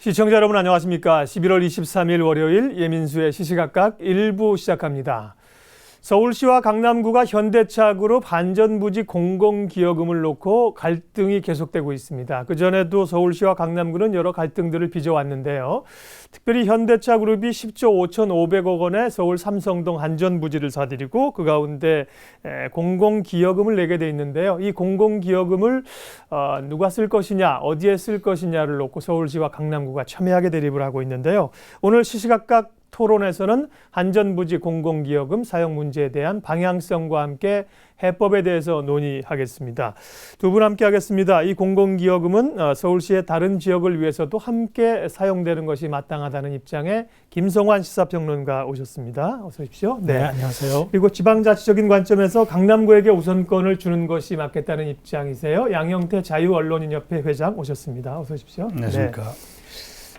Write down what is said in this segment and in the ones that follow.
시청자 여러분 안녕하십니까? 11월 23일 월요일 예민수의 시시각각 1부 시작합니다. 서울시와 강남구가 현대차그룹 안전부지 공공기여금을 놓고 갈등이 계속되고 있습니다. 그전에도 서울시와 강남구는 여러 갈등들을 빚어왔는데요. 특별히 현대차그룹이 10조 5,500억 원의 서울 삼성동 안전부지를 사들이고 그 가운데 공공기여금을 내게 돼 있는데요. 이 공공기여금을 누가 쓸 것이냐, 어디에 쓸 것이냐를 놓고 서울시와 강남구가 첨예하게 대립을 하고 있는데요. 오늘 시시각각 토론에서는 안전부지 공공기여금 사용 문제에 대한 방향성과 함께 해법에 대해서 논의하겠습니다. 두 분 함께 하겠습니다. 이 공공기여금은 서울시의 다른 지역을 위해서도 함께 사용되는 것이 마땅하다는 입장에 김성환 시사평론가 오셨습니다. 어서 오십시오. 네, 안녕하세요. 그리고 지방자치적인 관점에서 강남구에게 우선권을 주는 것이 맞겠다는 입장이세요. 양형태 자유언론인협회 회장 오셨습니다. 어서 오십시오. 안녕하십니까. 네.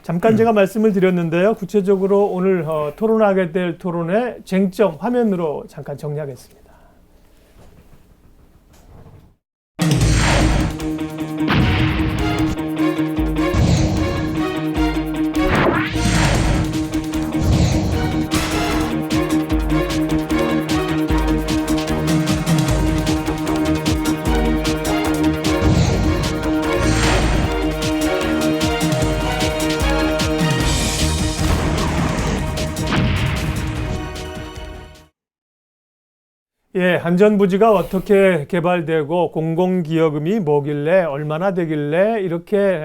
잠깐 제가 말씀을 드렸는데요. 구체적으로 오늘 토론하게 될 토론의 쟁점 화면으로 잠깐 정리하겠습니다. 예, 안전부지가 어떻게 개발되고 공공기여금이 뭐길래 얼마나 되길래 이렇게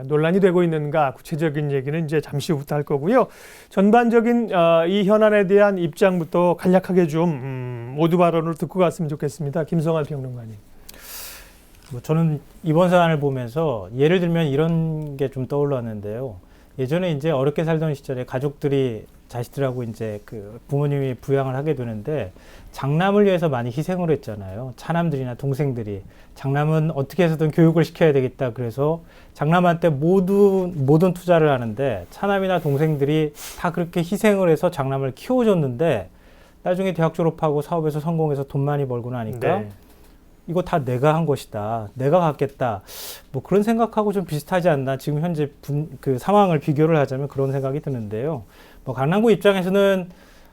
논란이 되고 있는가 구체적인 얘기는 이제 잠시 후부터 할 거고요. 전반적인 이 현안에 대한 입장부터 간략하게 좀 모두 발언을 듣고 갔으면 좋겠습니다. 김성환 평론가님. 저는 이번 사안을 보면서 예를 들면 이런 게 좀 떠올랐는데요. 예전에 이제 어렵게 살던 시절에 가족들이 자식들하고 이제 그 부모님이 부양을 하게 되는데 장남을 위해서 많이 희생을 했잖아요. 차남들이나 동생들이. 장남은 어떻게 해서든 교육을 시켜야 되겠다. 그래서 장남한테 모든 투자를 하는데 차남이나 동생들이 다 그렇게 희생을 해서 장남을 키워줬는데 나중에 대학 졸업하고 사업에서 성공해서 돈 많이 벌고 나니까 네. 이거 다 내가 한 것이다. 내가 갖겠다. 뭐 그런 생각하고 좀 비슷하지 않나. 지금 현재 그 상황을 비교를 하자면 그런 생각이 드는데요. 뭐 강남구 입장에서는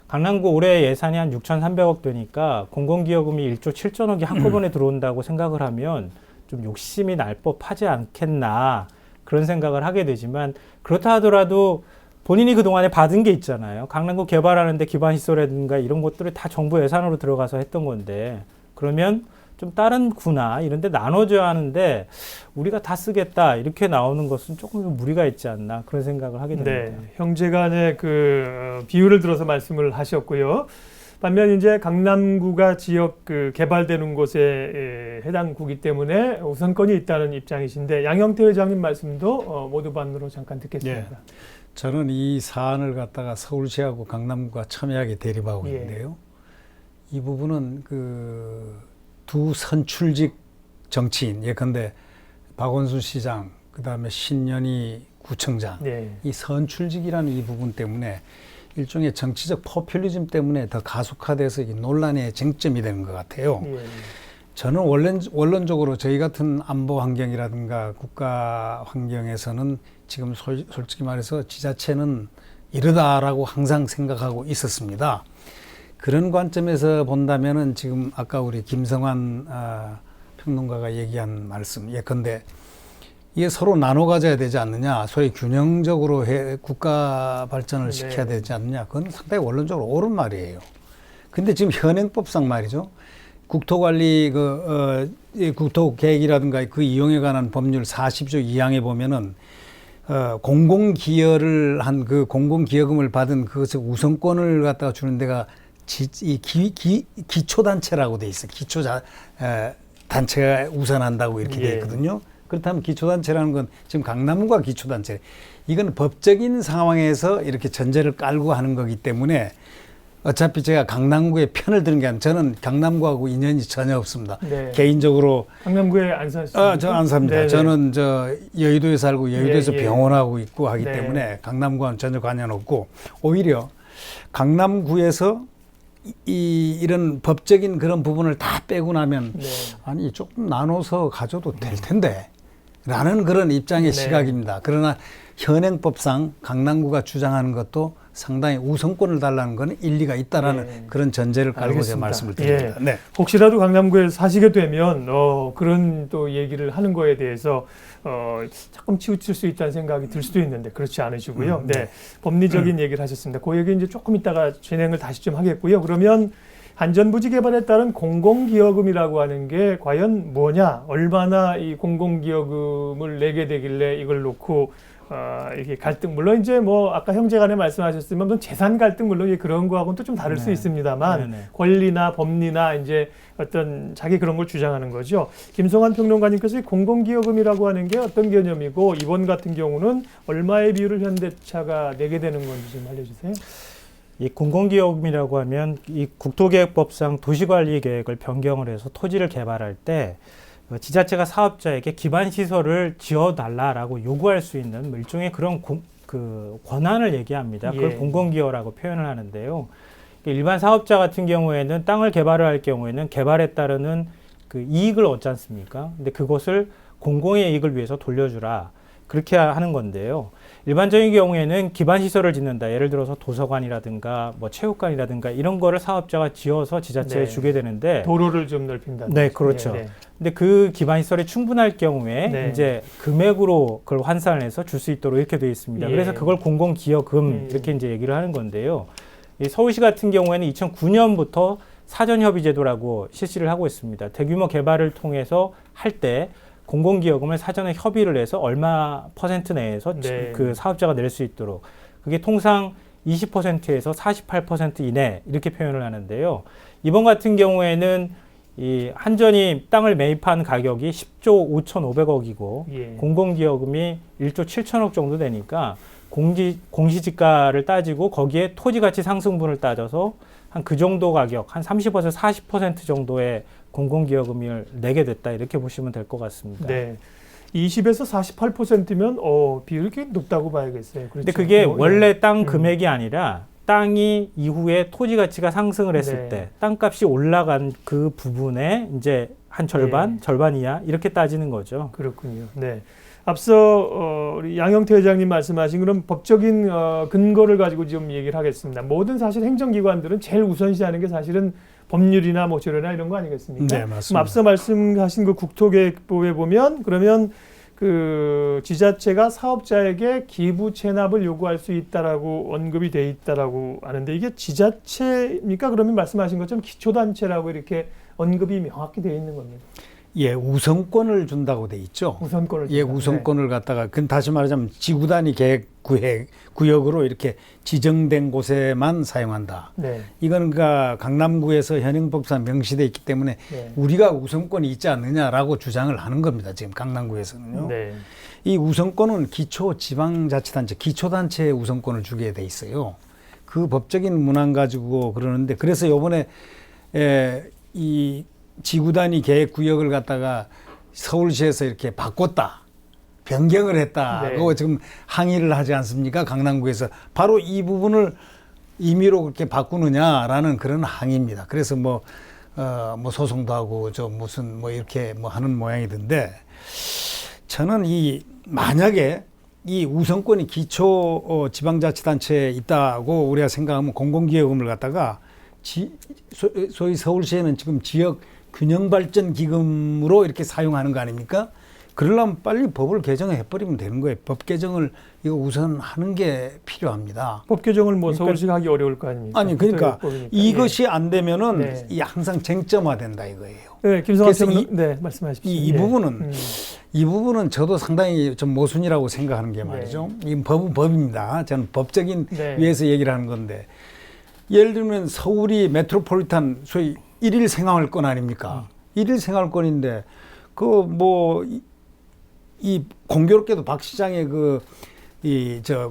강남구 올해 예산이 한 6,300억 되니까 공공기여금이 1조 7천억이 한꺼번에 들어온다고 생각을 하면 좀 욕심이 날 법하지 않겠나 그런 생각을 하게 되지만 그렇다 하더라도 본인이 그동안에 받은 게 있잖아요. 강남구 개발하는데 기반시설이라든가 이런 것들을 다 정부 예산으로 들어가서 했던 건데 그러면 좀 다른 구나 이런 데 나눠줘야 하는데 우리가 다 쓰겠다 이렇게 나오는 것은 조금 좀 무리가 있지 않나 그런 생각을 하게 됩니다. 네, 형제간의 그 비유를 들어서 말씀을 하셨고요. 반면 이제 강남구가 지역 그 개발되는 곳에 해당 구기 때문에 우선권이 있다는 입장이신데 양형태 회장님 말씀도 모두 반으로 잠깐 듣겠습니다. 예, 저는 이 사안을 갖다가 서울시하고 강남구가 첨예하게 대립하고 있는데요. 이 부분은 그 두 선출직 정치인, 예컨대 박원순 시장, 그 다음에 신년희 구청장, 이 선출직이라는 이 부분 때문에 일종의 정치적 포퓰리즘 때문에 더 가속화돼서 이 논란의 쟁점이 되는 것 같아요. 저는 원론적으로 저희 같은 안보 환경이라든가 국가 환경에서는 지금 솔직히 말해서 지자체는 이러다라고 항상 생각하고 있었습니다. 그런 관점에서 본다면은 지금 아까 우리 김성환 평론가가 얘기한 말씀, 예컨대 이게 서로 나눠 가져야 되지 않느냐, 소위 균형적으로 국가 발전을 시켜야 되지 않느냐, 그건 상당히 원론적으로 옳은 말이에요. 근데 지금 현행법상 말이죠. 국토관리 국토계획이라든가 그 이용에 관한 법률 40조 2항에 보면은 공공기여를 한 그 공공기여금을 받은 그것의 우선권을 갖다가 주는 데가 기초단체라고 돼 있어. 단체가 우선한다고 이렇게 돼 있거든요. 그렇다면 기초단체라는 건 지금 강남구가 기초단체. 이건 법적인 상황에서 이렇게 전제를 깔고 하는 거기 때문에 어차피 제가 강남구의 편을 드는 게 아니라 저는 강남구하고 인연이 전혀 없습니다. 네. 개인적으로. 강남구에 안 사십니까? 저 안 삽니다. 네네. 저는 여의도에 살고 여의도에서 병원하고 있고 하기 때문에 강남구와는 전혀 관련 없고 오히려 강남구에서 이런 법적인 그런 부분을 다 빼고 나면 아니 조금 나눠서 가져도 될 텐데 라는 그런 입장의 시각입니다. 그러나 현행법상 강남구가 주장하는 것도 상당히 우선권을 달라는 것은 일리가 있다라는 네. 그런 전제를 깔고 제가 알겠습니다. 말씀을 드립니다. 예. 네. 혹시라도 강남구에 사시게 되면 그런 또 얘기를 하는 거에 대해서 조금 치우칠 수 있다는 생각이 들 수도 있는데 그렇지 않으시고요. 네, 법리적인 얘기를 하셨습니다. 그 얘기 이제 조금 이따가 진행을 다시 좀 하겠고요. 그러면 안전부지 개발에 따른 공공기여금이라고 하는 게 과연 뭐냐, 얼마나 이 공공기여금을 내게 되길래 이걸 놓고 이렇게 갈등, 물론 이제 뭐 아까 형제간에 말씀하셨지만 뭐 재산 갈등 물론 그런 거하고는 또 좀 다를 수 네. 있습니다만 네네. 권리나 법리나 이제 어떤 자기 그런 걸 주장하는 거죠. 김성환 평론가님께서 이 공공기여금이라고 하는 게 어떤 개념이고 이번 같은 경우는 얼마의 비율을 현대차가 내게 되는 건지 좀 알려주세요. 이 공공기여금이라고 하면 이 국토계획법상 도시관리계획을 변경을 해서 토지를 개발할 때 지자체가 사업자에게 기반 시설을 지어달라라고 요구할 수 있는 뭐 일종의 그런 그 권한을 얘기합니다. 그걸 예. 공공기여라고 표현을 하는데요. 일반 사업자 같은 경우에는 땅을 개발을 할 경우에는 개발에 따르는 그 이익을 얻지 않습니까? 근데 그것을 공공의 이익을 위해서 돌려주라. 그렇게 하는 건데요. 일반적인 경우에는 기반 시설을 짓는다. 예를 들어서 도서관이라든가 뭐 체육관이라든가 이런 거를 사업자가 지어서 지자체에 네. 주게 되는데 도로를 좀 넓힌다. 네, 그렇죠. 근데 그 기반 시설이 충분할 경우에 네. 이제 금액으로 그걸 환산을 해서 줄 수 있도록 이렇게 되어 있습니다. 예. 그래서 그걸 공공기여금 이렇게 이제 얘기를 하는 건데요. 이 서울시 같은 경우에는 2009년부터 사전협의제도라고 실시를 하고 있습니다. 대규모 개발을 통해서 할 때 공공기여금을 사전에 협의를 해서 얼마 퍼센트 내에서 네. 그 사업자가 낼 수 있도록 그게 통상 20%에서 48% 이내 이렇게 표현을 하는데요. 이번 같은 경우에는 이 한전이 땅을 매입한 가격이 10조 5,500억이고 예. 공공기여금이 1조 7천억 정도 되니까 공시지가를 따지고 거기에 토지가치 상승분을 따져서 한 그 정도 가격, 한 30에서 40% 정도의 공공기여금을 내게 됐다 이렇게 보시면 될 것 같습니다. 네. 20에서 48%면 비율이 꽤 높다고 봐야겠어요. 그렇죠? 근데 그게 원래 땅 음. 금액이 아니라 땅이 이후에 토지 가치가 상승을 했을 네. 때 땅값이 올라간 그 부분에 이제 한 절반, 네. 절반 이하 이렇게 따지는 거죠. 그렇군요. 네. 앞서 우리 양형태 회장님 말씀하신 그런 법적인 근거를 가지고 좀 얘기를 하겠습니다. 모든 사실 행정기관들은 제일 우선시하는 게 사실은 법률이나 뭐 조례나 이런 거 아니겠습니까? 네, 그럼 맞습니다. 앞서 말씀하신 그 국토계획법에 보면 그러면 그 지자체가 사업자에게 기부 체납을 요구할 수 있다라고 언급이 돼 있다라고 하는데 이게 지자체입니까? 그러면 말씀하신 것처럼 기초단체라고 이렇게 언급이 명확히 돼 있는 겁니다. 예, 우선권을 준다고 돼 있죠. 우선권을 예, 준다. 우선권을 갖다가 그 다시 말하자면 지구 단위 계획 구역으로 이렇게 지정된 곳에만 사용한다. 네. 이거는 그러니까 강남구에서 현행법상 명시돼 있기 때문에 네. 우리가 우선권이 있지 않느냐라고 주장을 하는 겁니다. 지금 강남구에서는요. 네. 이 우선권은 기초지방자치단체, 기초단체에 우선권을 주게 돼 있어요. 그 법적인 문안 가지고 그러는데 그래서 이번에 이 지구 단위 계획 구역을 갖다가 서울시에서 이렇게 바꿨다. 변경을 했다고 네. 지금 항의를 하지 않습니까? 강남구에서. 바로 이 부분을 임의로 그렇게 바꾸느냐라는 그런 항의입니다. 그래서 뭐 소송도 하고 무슨 이렇게 하는 모양이던데 저는 만약에 이 우선권이 기초 지방자치단체에 있다고 우리가 생각하면 공공기여금을 갖다가 소위 서울시에는 지금 지역 균형발전기금으로 이렇게 사용하는 거 아닙니까? 그러려면 빨리 법을 개정해버리면 되는 거예요. 법 개정을 이거 우선 하는 게 필요합니다. 법 개정을 그러니까 서울시가 하기 어려울 거 아닙니까? 아니 그러니까 국토법이니까. 이것이 안 되면은 네. 이 항상 쟁점화된다 이거예요. 네, 김성환 그래서 평론, 네, 말씀하십시오. 이 부분은 이 부분은 저도 상당히 좀 모순이라고 생각하는 게 말이죠. 이 법은 법입니다. 저는 법적인 네. 위에서 얘기를 하는 건데 예를 들면 서울이 메트로폴리탄 소위 일일 생활권 아닙니까? 일일 생활권인데 이 공교롭게도 박 시장의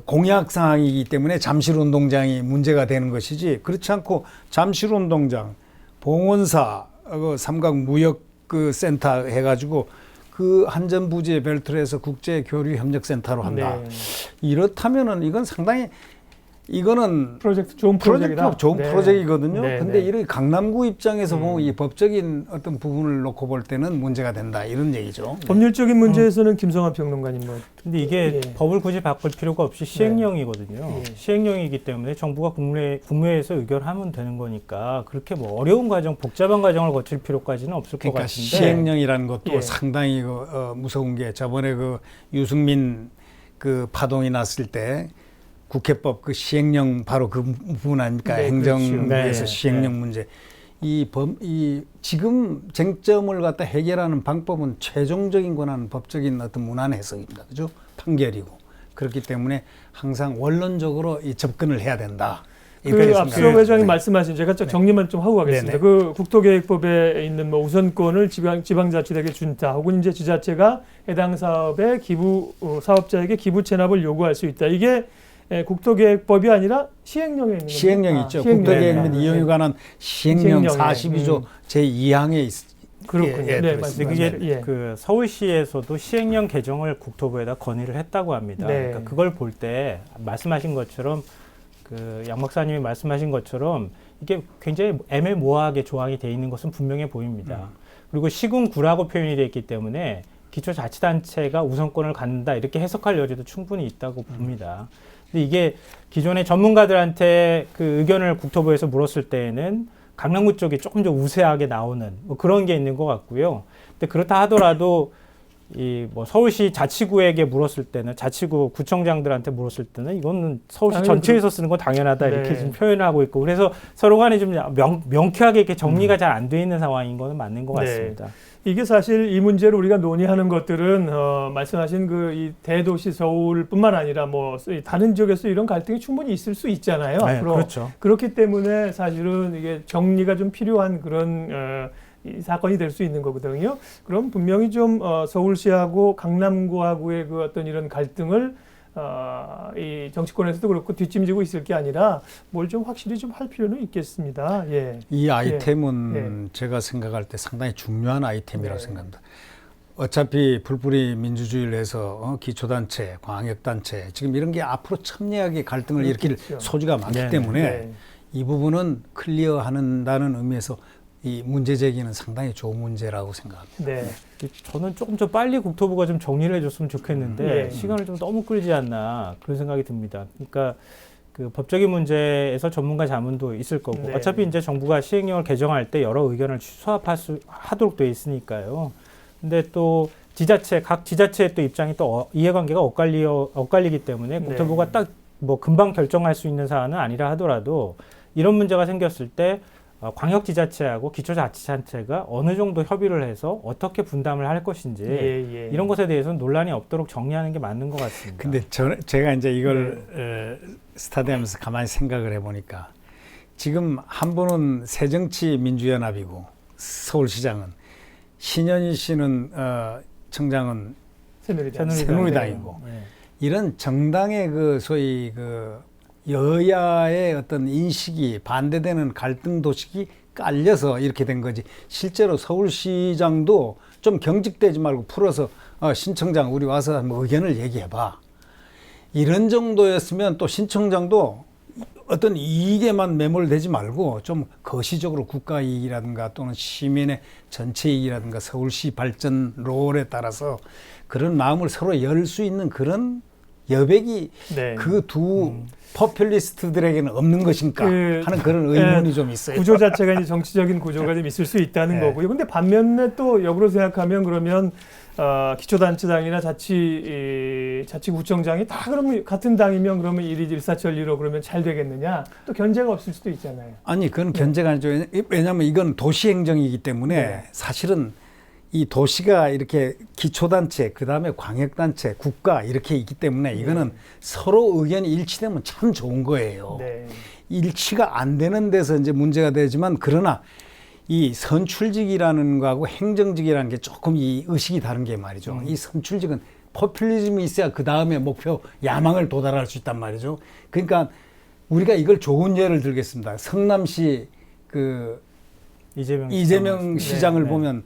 공약 사항이기 때문에 잠실 운동장이 문제가 되는 것이지 그렇지 않고 잠실 운동장, 봉원사, 삼각 무역 센터 해가지고 그 한전 부지의 벨트로 해서 국제 교류 협력 센터로 한다. 네. 이렇다면은 이건 상당히 이거는 프로젝트 좋은 프로젝트다. 좋은 네. 프로젝트거든요. 네, 근데 네. 이렇게 강남구 입장에서 보면 이 법적인 어떤 부분을 놓고 볼 때는 문제가 된다 이런 얘기죠. 법률적인 문제에서는 김성환 평론가님 뭐. 근데 이게 예. 법을 굳이 바꿀 필요가 없이 시행령이거든요. 예. 시행령이기 때문에 정부가 국무회에서 의결하면 되는 거니까 그렇게 뭐 어려운 과정, 복잡한 과정을 거칠 필요까지는 없을 것 그러니까 같은데. 시행령이라는 것도 예. 상당히 무서운 게 저번에 그 유승민 그 파동이 났을 때 국회법 그 시행령 바로 그 부분 아닙니까? 네, 행정부에서 그렇죠. 네, 시행령 네. 문제. 이 지금 쟁점을 갖다 해결하는 방법은 최종적인 권한 법적인 어떤 문안 해석입니다. 그죠? 판결이고. 그렇기 때문에 항상 원론적으로 이 접근을 해야 된다. 그 이렇게 앞서 생각합니다. 회장이 네. 말씀하신 제가 정리만 좀 하고 가겠습니다. 네네. 그 국토계획법에 있는 뭐 우선권을 지방자치단에게 준다, 혹은 이제 지자체가 해당 사업의 사업자에게 기부 체납을 요구할 수 있다. 이게 국토계획법이 아니라 시행령에 있는 겁니다. 시행령이 있죠. 시행령에 국토계획 및 있는 이용에 관한 시행령 시행령에. 42조 제2항에 그렇군요. 예, 네, 들어있습니다. 맞습니다. 그게 예. 그 서울시에서도 시행령 개정을 국토부에다 건의를 했다고 합니다. 네. 그러니까 그걸 볼 때 말씀하신 것처럼 그 양 박사님이 말씀하신 것처럼 이게 굉장히 애매모호하게 조항이 돼 있는 것은 분명해 보입니다. 그리고 시군구라고 표현이 돼 있기 때문에 기초자치단체가 우선권을 갖는다 이렇게 해석할 여지도 충분히 있다고 봅니다. 근데 이게 기존의 전문가들한테 그 의견을 국토부에서 물었을 때에는 강남구 쪽이 조금 더 우세하게 나오는 뭐 그런 게 있는 것 같고요. 근데 그렇다 하더라도 이 뭐 서울시 자치구에게 물었을 때는 자치구 구청장들한테 물었을 때는 이거는 서울시 전체에서 쓰는 건 당연하다 이렇게 네. 지금 표현을 하고 있고 그래서 서로 간에 좀 명쾌하게 이렇게 정리가 잘 안 돼 있는 상황인 거는 맞는 것 네. 같습니다. 이게 사실 이 문제를 우리가 논의하는 것들은 말씀하신 그 이 대도시 서울뿐만 아니라 뭐 다른 지역에서 이런 갈등이 충분히 있을 수 있잖아요. 네, 앞으로. 그렇죠. 그렇기 때문에 사실은 이게 정리가 좀 필요한 그런 이 사건이 될 수 있는 거거든요. 그럼 분명히 좀 서울시하고 강남구하고의 그 어떤 이런 갈등을 이 정치권에서도 그렇고 뒷짐지고 있을 게 아니라 뭘 좀 확실히 좀 할 필요는 있겠습니다. 예. 이 아이템은 제가 생각할 때 상당히 중요한 아이템이라고 네. 생각합니다. 어차피 풀뿌리 민주주의를 해서 기초단체, 광역단체 지금 이런 게 앞으로 첨예하게 갈등을 일으킬 그렇죠. 소지가 많기 네, 때문에 네. 이 부분은 클리어한다는 의미에서 이 문제 제기는 상당히 좋은 문제라고 생각합니다. 네. 저는 조금 더 빨리 국토부가 좀 정리를 해줬으면 좋겠는데 예. 시간을 좀 너무 끌지 않나 그런 생각이 듭니다. 그러니까 그 법적인 문제에서 전문가 자문도 있을 거고 네. 어차피 이제 정부가 시행령을 개정할 때 여러 의견을 수합하도록 돼 있으니까요. 근데 또 각 지자체의 또 입장이 또 이해관계가 엇갈리기 때문에 국토부가 딱 뭐 금방 결정할 수 있는 사안은 아니라 하더라도 이런 문제가 생겼을 때 광역지자체하고 기초자치단체가 어느 정도 협의를 해서 어떻게 분담을 할 것인지 이런 것에 대해서는 논란이 없도록 정리하는 게 맞는 것 같습니다. 근데 제가 이제 이걸 스타디하면서 가만히 생각을 해보니까 지금 한 분은 새정치민주연합이고 서울시장은 신현희 씨는 청장은 새누리당이고 이런 정당의 그 소위 그 여야의 어떤 인식이 반대되는 갈등 도식이 깔려서 이렇게 된 거지. 실제로 서울시장도 좀 경직되지 말고 풀어서 신청장 우리 와서 한번 의견을 얘기해봐. 이런 정도였으면 또 신청장도 어떤 이익에만 매몰되지 말고 좀 거시적으로 국가 이익이라든가 또는 시민의 전체 이익이라든가 서울시 발전 롤에 따라서 그런 마음을 서로 열 수 있는 그런 여백이 그 두 포퓰리스트들에게는 없는 것인가 하는 그런 의문이 좀 있어요. 구조 자체가 이제 정치적인 구조가 좀 있을 수 있다는 거고요. 근데 반면에 또 역으로 생각하면 그러면 기초단체장이나 자치구청장이 다 그러면 같은 당이면 그러면 일사천리로 그러면 잘 되겠느냐? 또 견제가 없을 수도 있잖아요. 아니 그건 견제가 아니죠. 왜냐하면 이건 도시행정이기 때문에 사실은 이 도시가 이렇게 기초단체, 그 다음에 광역단체, 국가 이렇게 있기 때문에 이거는 서로 의견이 일치되면 참 좋은 거예요. 일치가 안 되는 데서 이제 문제가 되지만 그러나 이 선출직이라는 거하고 행정직이라는 게 조금 이 의식이 다른 게 말이죠. 이 선출직은 포퓰리즘이 있어야 그 다음에 목표 야망을 도달할 수 있단 말이죠. 그러니까 우리가 이걸 좋은 예를 들겠습니다. 성남시 그 이재명 시장을 보면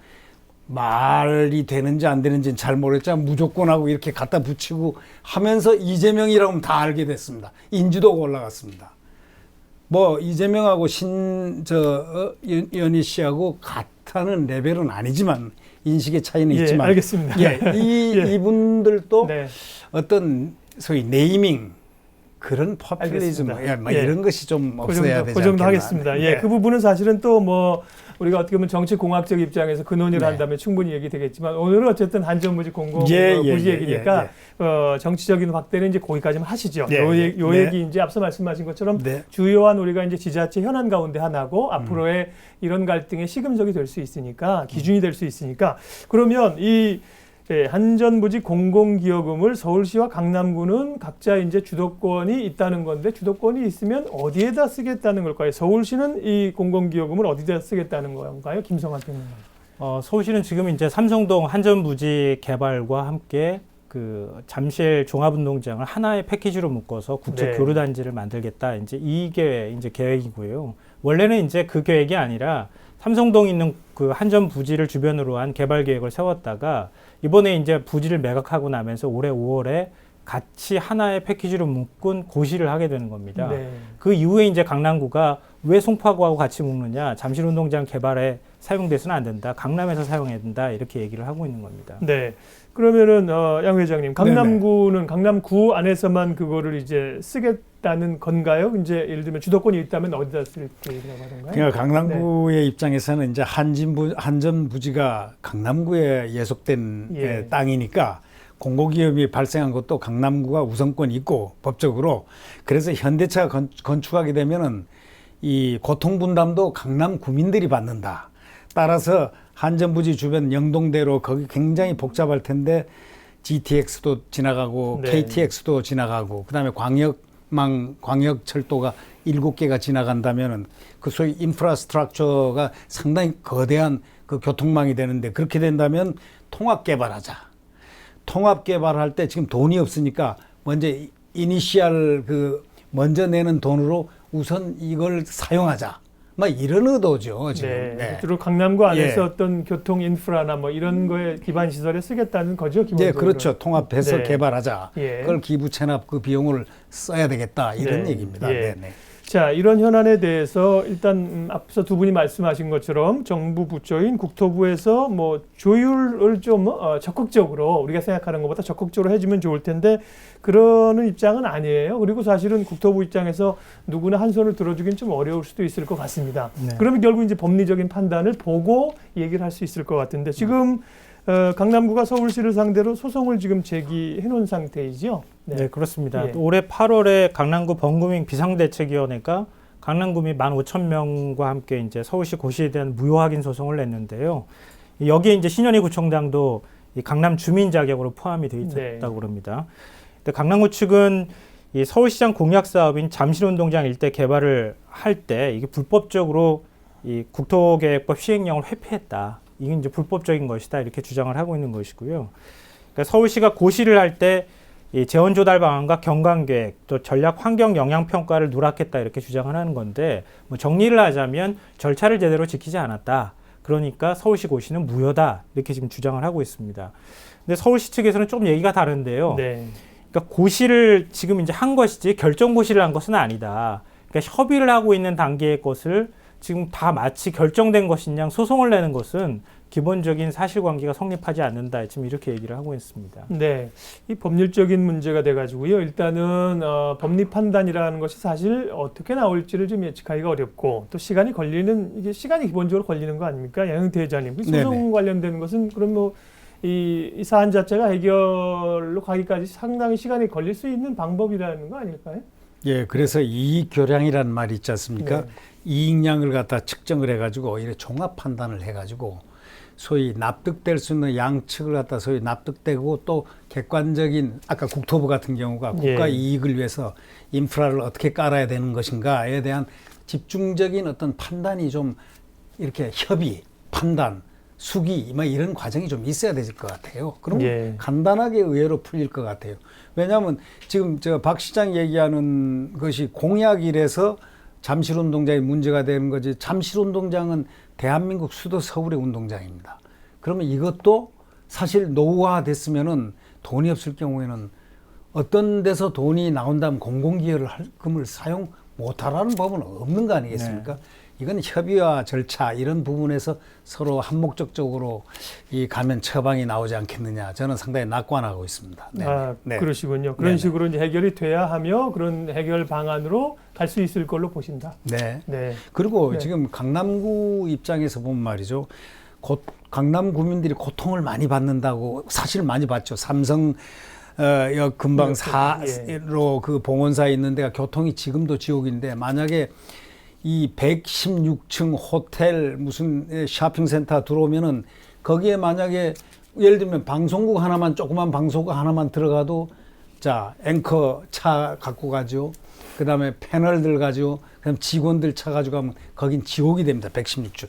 말이 되는지 안 되는지는 잘 모르겠지만 무조건 하고 이렇게 갖다 붙이고 하면서 이재명이라고 하면 다 알게 됐습니다. 인지도가 올라갔습니다. 뭐 이재명하고 연희 씨하고 같다는 레벨은 아니지만 인식의 차이는 예, 있지만 알겠습니다. 예. 이분들도 네. 어떤 소위 네이밍 그런 포퓰리즘 알겠습니다. 이런 것이 좀 없어야 되지 그 정도 않겠나. 하겠습니다. 예, 그 부분은 사실은 또 뭐 우리가 어떻게 보면 정치공학적 입장에서 그 논의를 한다면 충분히 얘기되겠지만 오늘은 어쨌든 한전부지 공공부지 얘기니까 정치적인 확대는 이제 거기까지만 하시죠. 요 얘기 이제 앞서 말씀하신 것처럼 주요한 우리가 이제 지자체 현안 가운데 하나고 앞으로의 이런 갈등의 시금석이 될 수 있으니까 기준이 될 수 있으니까 그러면 이 한전부지 공공기여금을 서울시와 강남구는 각자 이제 주도권이 있다는 건데 주도권이 있으면 어디에다 쓰겠다는 걸까요? 서울시는 이 공공기여금을 어디다 쓰겠다는 건가요? 김성환 평론가. 서울시는 지금 이제 삼성동 한전부지 개발과 함께 그 잠실 종합운동장을 하나의 패키지로 묶어서 국제 교류단지를 만들겠다. 이게 이제 계획이고요. 원래는 이제 그 계획이 아니라 삼성동에 있는 그 한전부지를 주변으로 한 개발 계획을 세웠다가 이번에 이제 부지를 매각하고 나면서 올해 5월에 같이 하나의 패키지로 묶은 고시를 하게 되는 겁니다. 네. 그 이후에 이제 강남구가 왜 송파구하고 같이 묶느냐, 잠실운동장 개발에 사용돼서는 안 된다, 강남에서 사용해야 된다 이렇게 얘기를 하고 있는 겁니다. 네. 그러면은 양 회장님, 강남구는 강남구 안에서만 그거를 이제 쓰겠다는 건가요? 이제 예를 들면 주도권이 있다면 어디다 쓸 계획이라고 하던가요? 그러니까 강남구의 입장에서는 이제 한전부지가 강남구에 예속된 땅이니까 공공기업이 발생한 것도 강남구가 우선권이 있고 법적으로 그래서 현대차가 건축하게 되면은 이 고통분담도 강남 구민들이 받는다. 따라서 한전부지 주변 영동대로 거기 굉장히 복잡할 텐데 GTX도 지나가고 KTX도 지나가고 그다음에 광역철도가 7개가 지나간다면은 그 소위 인프라스트럭처가 상당히 거대한 그 교통망이 되는데 그렇게 된다면 통합 개발하자. 통합 개발할 때 지금 돈이 없으니까 먼저 이니시얼 먼저 내는 돈으로 우선 이걸 사용하자. 막 이런 의도죠, 지금. 주로 강남구 안에서 어떤 교통 인프라나 뭐 이런 거에 기반 시설에 쓰겠다는 거죠, 기본적으로. 네, 그렇죠. 통합해서 개발하자. 그걸 기부 체납 그 비용을 써야 되겠다. 이런 얘기입니다. 자, 이런 현안에 대해서 일단 앞서 두 분이 말씀하신 것처럼 정부 부처인 국토부에서 뭐 조율을 좀 적극적으로 우리가 생각하는 것보다 적극적으로 해주면 좋을 텐데 그러는 입장은 아니에요. 그리고 사실은 국토부 입장에서 누구나 한 손을 들어주긴 좀 어려울 수도 있을 것 같습니다. 그러면 결국 이제 법리적인 판단을 보고 얘기를 할 수 있을 것 같은데 지금 강남구가 서울시를 상대로 소송을 지금 제기해 놓은 상태이죠? 네, 그렇습니다. 올해 8월에 강남구 범구민 비상대책위원회가 강남구민 15,000명과 함께 이제 서울시 고시에 대한 무효 확인 소송을 냈는데요. 여기에 이제 신현희 구청장도 이 강남 주민 자격으로 포함이 되어 있었다고 그럽니다. 근데 강남구 측은 이 서울시장 공약 사업인 잠실운동장 일대 개발을 할 때 이게 불법적으로 이 국토계획법 시행령을 회피했다. 이게 이제 불법적인 것이다 이렇게 주장을 하고 있는 것이고요. 그러니까 서울시가 고시를 할 때 이 재원 조달 방안과 경관계획 또 전략 환경 영향 평가를 누락했다 이렇게 주장을 하는 건데 뭐 정리를 하자면 절차를 제대로 지키지 않았다. 그러니까 서울시 고시는 무효다 이렇게 지금 주장을 하고 있습니다. 근데 서울시 측에서는 좀 얘기가 다른데요. 그러니까 고시를 지금 이제 한 것이지 결정 고시를 한 것은 아니다. 그러니까 협의를 하고 있는 단계의 것을 지금 다 마치 결정된 것인 양 소송을 내는 것은 기본적인 사실관계가 성립하지 않는다. 지금 이렇게 얘기를 하고 있습니다. 네, 이 법률적인 문제가 돼가지고요. 일단은 법리 판단이라는 것이 사실 어떻게 나올지를 좀 예측하기가 어렵고 또 시간이 걸리는 이게 시간이 기본적으로 걸리는 거 아닙니까, 양영태 회장님? 소송 관련된 것은 그럼 뭐 이 사안 자체가 해결로 가기까지 상당히 시간이 걸릴 수 있는 방법이라는 거 아닐까요? 예, 그래서 이익 교량이라는 말이 있지 않습니까? 이익량을 갖다 측정을 해가지고 이렇게 종합 판단을 해가지고 소위 납득될 수 있는 양측을 갖다 소위 납득되고 또 객관적인 아까 국토부 같은 경우가 국가 이익을 위해서 인프라를 어떻게 깔아야 되는 것인가에 대한 집중적인 어떤 판단이 좀 이렇게 협의, 판단, 수기 뭐 이런 과정이 좀 있어야 될 것 같아요. 그럼 간단하게 의외로 풀릴 것 같아요. 왜냐하면 지금 박 시장 얘기하는 것이 공약이라서 잠실운동장이 문제가 되는 거지 잠실운동장은 대한민국 수도 서울의 운동장입니다. 그러면 이것도 사실 노후화 됐으면은 돈이 없을 경우에는 어떤 데서 돈이 나온다면 공공기여금을 사용 못하라는 법은 없는 거 아니겠습니까? 이건 협의와 절차 이런 부분에서 서로 한목적적으로 이 가면 처방이 나오지 않겠느냐, 저는 상당히 낙관하고 있습니다. 네. 아, 네. 그러시군요. 그런 네네. 식으로 이제 해결이 돼야 하며 그런 해결 방안으로 갈 수 있을 걸로 보신다. 네. 네. 그리고 네. 지금 강남구 입장에서 보면 말이죠. 강남 구민들이 고통을 많이 받는다고 사실 많이 받죠. 삼성 역 근방 사로 그 봉원사에 있는 데가 교통이 지금도 지옥인데, 만약에 이 116층 호텔 무슨 쇼핑센터 들어오면은 거기에 만약에 예를 들면 방송국 하나만, 조그만 방송국 하나만 들어가도 자 앵커 차 갖고 가죠. 그다음에 패널들 가죠. 그다음 직원들 차 가지고 가면 거긴 지옥이 됩니다. 116층.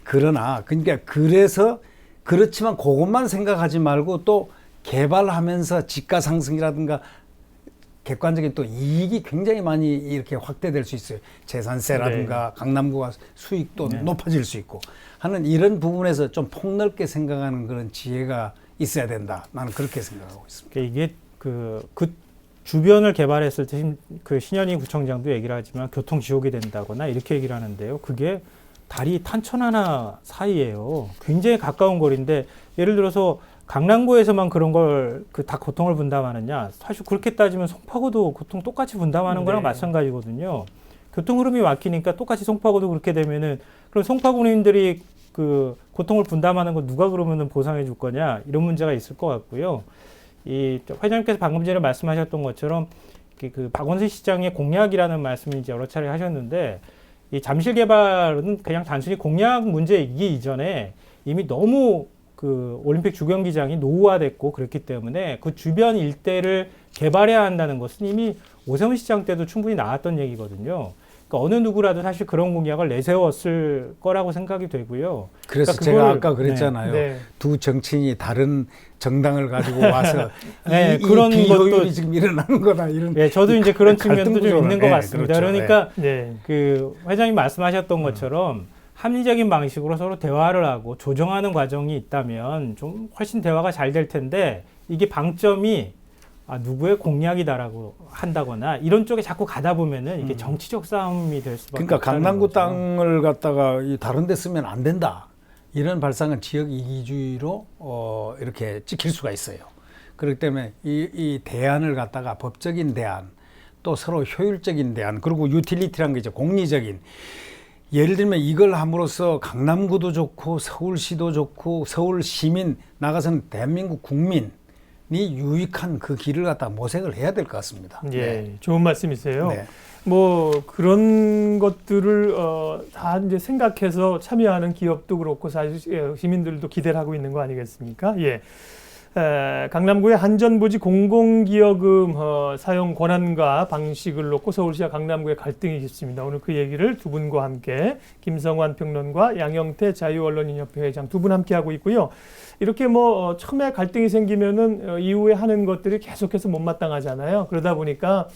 그러나 그러니까 그래서 그렇지만 그것만 생각하지 말고 또 개발하면서 지가 상승이라든가 객관적인 또 이익이 굉장히 많이 이렇게 확대될 수 있어요. 재산세라든가 강남구가 수익도 높아질 수 있고 하는 이런 부분에서 좀 폭넓게 생각하는 그런 지혜가 있어야 된다. 나는 그렇게 생각하고 있습니다. 이게 그 주변을 개발했을 때 그 신현희 구청장도 얘기를 하지만 교통 지옥이 된다거나 이렇게 얘기를 하는데요. 그게 다리 탄천 하나 사이예요. 굉장히 가까운 거리인데, 예를 들어서 강남구에서만 그런 걸 다 고통을 분담하느냐? 사실 그렇게 따지면 송파구도 고통 똑같이 분담하는 거랑 마찬가지거든요. 교통 흐름이 막히니까 똑같이 송파구도 그렇게 되면은, 그럼 송파구민들이 그 고통을 분담하는 거 누가 그러면은 보상해 줄 거냐? 이런 문제가 있을 것 같고요. 이 회장님께서 방금 전에 말씀하셨던 것처럼 그 박원순 시장의 공약이라는 말씀을 이제 여러 차례 하셨는데, 이 잠실 개발은 그냥 단순히 공약 문제이기 이전에 이미 너무 그 올림픽 주경기장이 노후화됐고 그렇기 때문에 그 주변 일대를 개발해야 한다는 것은 이미 오세훈 시장 때도 충분히 나왔던 얘기거든요. 그러니까 어느 누구라도 사실 그런 공약을 내세웠을 거라고 생각이 되고요. 그래서 그러니까 제가 그거를, 아까 그랬잖아요. 네. 두 정치인이 다른 정당을 가지고 와서 네, 그런 그런 비효율이 것도 지금 일어나는 거다, 이런. 네, 저도 이제 그런 갈등 측면도 좀 구조는, 있는 것 네, 같습니다. 그렇죠. 그러니까 네. 그 회장님 말씀하셨던 것처럼 합리적인 방식으로 서로 대화를 하고 조정하는 과정이 있다면 좀 훨씬 대화가 잘 될 텐데, 이게 방점이 누구의 공약이다라고 한다거나 이런 쪽에 자꾸 가다 보면은 이게 정치적 싸움이 될 수밖에 그러니까 없다는 강남구 거죠. 땅을 갖다가 다른 데 쓰면 안 된다, 이런 발상은 지역 이기주의로 이렇게 찍힐 수가 있어요. 그렇기 때문에 이 대안을 갖다가 법적인 대안, 또 서로 효율적인 대안, 그리고 유틸리티라는 게 이제 공리적인, 예를 들면 이걸 함으로써 강남구도 좋고 서울시도 좋고 서울 시민, 나가서는 대한민국 국민이 유익한 그 길을 갖다 모색을 해야 될 것 같습니다. 예, 좋은 말씀이세요. 네. 뭐 그런 것들을 다 이제 생각해서 참여하는 기업도 그렇고 사실 시민들도 기대를 하고 있는 거 아니겠습니까? 예. 강남구의 한전부지 공공기여금 사용 권한과 방식을 놓고 서울시와 강남구의 갈등이 있습니다. 오늘 그 얘기를 두 분과 함께, 김성환 평론가, 양영태 자유언론인협회 회장 두 분 함께 하고 있고요. 이렇게 뭐 처음에 갈등이 생기면은 이후에 하는 것들이 계속해서 못마땅하잖아요. 그러다 보니까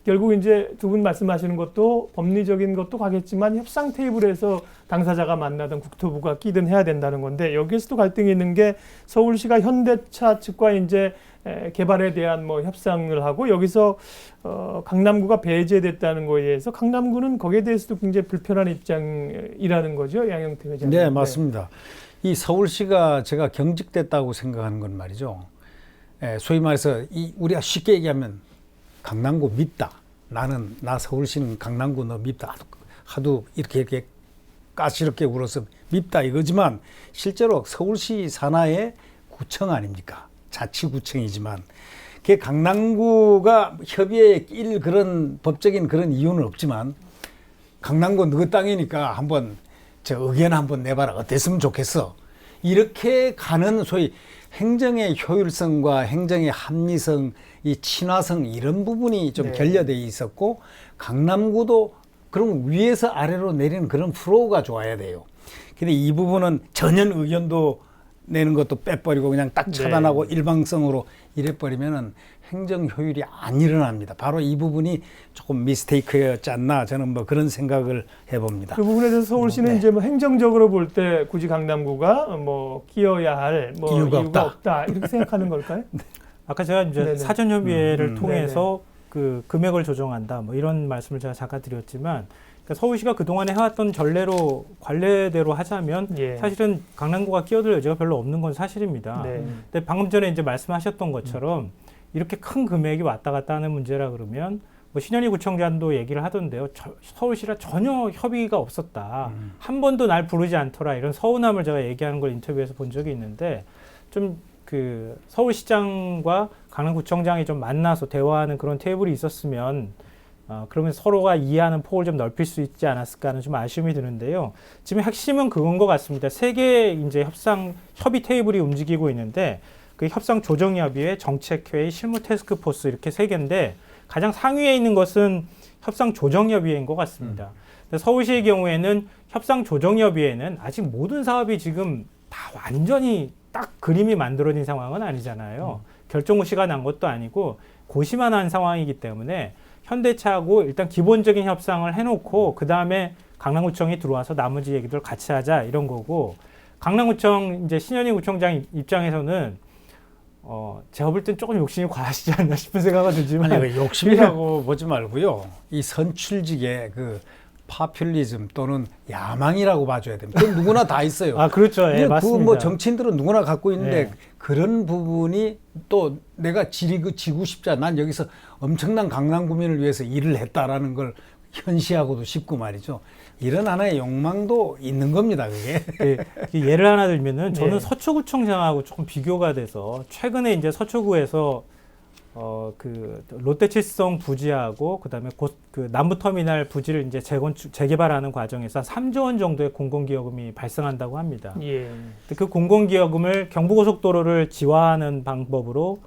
결국 이제 두 분 말씀하시는 것도 법리적인 것도 가겠지만 협상 테이블에서 당사자가 만나든 국토부가 끼든 해야 된다는 건데, 여기에서도 갈등이 있는 게 서울시가 현대차 측과 이제 개발에 대한 뭐 협상을 하고, 여기서 강남구가 배제됐다는 거에 대해서 강남구는 거기에 대해서도 굉장히 불편한 입장이라는 거죠, 양영태 회장님. 네, 맞습니다. 이 서울시가 제가 경직됐다고 생각하는 건 말이죠. 소위 말해서 우리가 쉽게 얘기하면 강남구 밉다. 나 서울시는 강남구 너 밉다. 하도 이렇게 까시럽게 굴어서 밉다 이거지만, 실제로 서울시 산하의 구청 아닙니까? 자치구청이지만 그게 강남구가 협의에 낄 그런 법적인 그런 이유는 없지만, 강남구 너희 땅이니까 한번 저 의견 한번 내봐라. 어땠으면 좋겠어. 이렇게 가는 소위 행정의 효율성과 행정의 합리성, 이 친화성, 이런 부분이 좀 결여되어 있었고, 강남구도 그럼 위에서 아래로 내리는 그런 플로우가 좋아야 돼요. 근데 이 부분은 전혀 의견도 내는 것도 빼버리고 그냥 딱 차단하고 일방성으로 이래버리면은 행정 효율이 안 일어납니다. 바로 이 부분이 조금 미스테이크였지 않나 저는 뭐 그런 생각을 해봅니다. 그 부분에 대해서 서울시는 네. 이제 뭐 행정적으로 볼 때 굳이 강남구가 뭐 끼어야 할 뭐 이유가 없다 이렇게 생각하는 걸까요? 아까 제가 이제 네네. 사전 협의회를 통해서 네네. 그 금액을 조정한다 뭐 이런 말씀을 제가 잠깐 드렸지만 그러니까 서울시가 그동안에 해왔던 전례로 관례대로 하자면 예. 사실은 강남구가 끼어들 여지가 별로 없는 건 사실입니다. 네. 근데 방금 전에 이제 말씀하셨던 것처럼 이렇게 큰 금액이 왔다 갔다 하는 문제라 그러면 뭐 신현희 구청장도 얘기를 하던데요. 서울시랑 전혀 협의가 없었다. 한 번도 날 부르지 않더라. 이런 서운함을 제가 얘기하는 걸 인터뷰에서 본 적이 있는데 좀 그 서울시장과 강남구청장이 좀 만나서 대화하는 그런 테이블이 있었으면 그러면 서로가 이해하는 폭을 좀 넓힐 수 있지 않았을까 하는 좀 아쉬움이 드는데요. 지금 핵심은 그건 것 같습니다. 세 개의 이제 협의 테이블이 움직이고 있는데 그 협상조정협의회, 정책회의, 실무태스크포스 이렇게 세 개인데 가장 상위에 있는 것은 협상조정협의회인 것 같습니다. 근데 서울시의 경우에는 협상조정협의회는 아직 모든 사업이 지금 다 완전히 딱 그림이 만들어진 상황은 아니잖아요. 결정 고시가 난 것도 아니고 고시만 한 상황이기 때문에 현대차하고 일단 기본적인 협상을 해놓고 그 다음에 강남구청이 들어와서 나머지 얘기들 같이 하자 이런 거고 강남구청 이제 신현희 구청장 입장에서는 제가 볼 땐 조금 욕심이 과하시지 않나 싶은 생각은 들지만 아니, 그 욕심이라고 보지 말고요. 이 선출직의 그 파퓰리즘 또는 야망이라고 봐줘야 됩니다. 그건 누구나 다 있어요. 아 그렇죠, 예, 맞습니다. 뭐 정치인들은 누구나 갖고 있는데 예. 그런 부분이 또 내가 지고 싶자. 난 여기서 엄청난 강남 구민을 위해서 일을 했다라는 걸 현시하고도 싶고 말이죠. 이런 하나의 욕망도 있는 겁니다, 그게. 예를 하나 들면은 저는 네. 서초구청장하고 조금 비교가 돼서 최근에 이제 서초구에서 그 롯데칠성 부지하고 그다음에 그 남부터미널 부지를 이제 재개발하는 과정에서 한 3조 원 정도의 공공기여금이 발생한다고 합니다. 예. 그 공공기여금을 경부고속도로를 지화하는 방법으로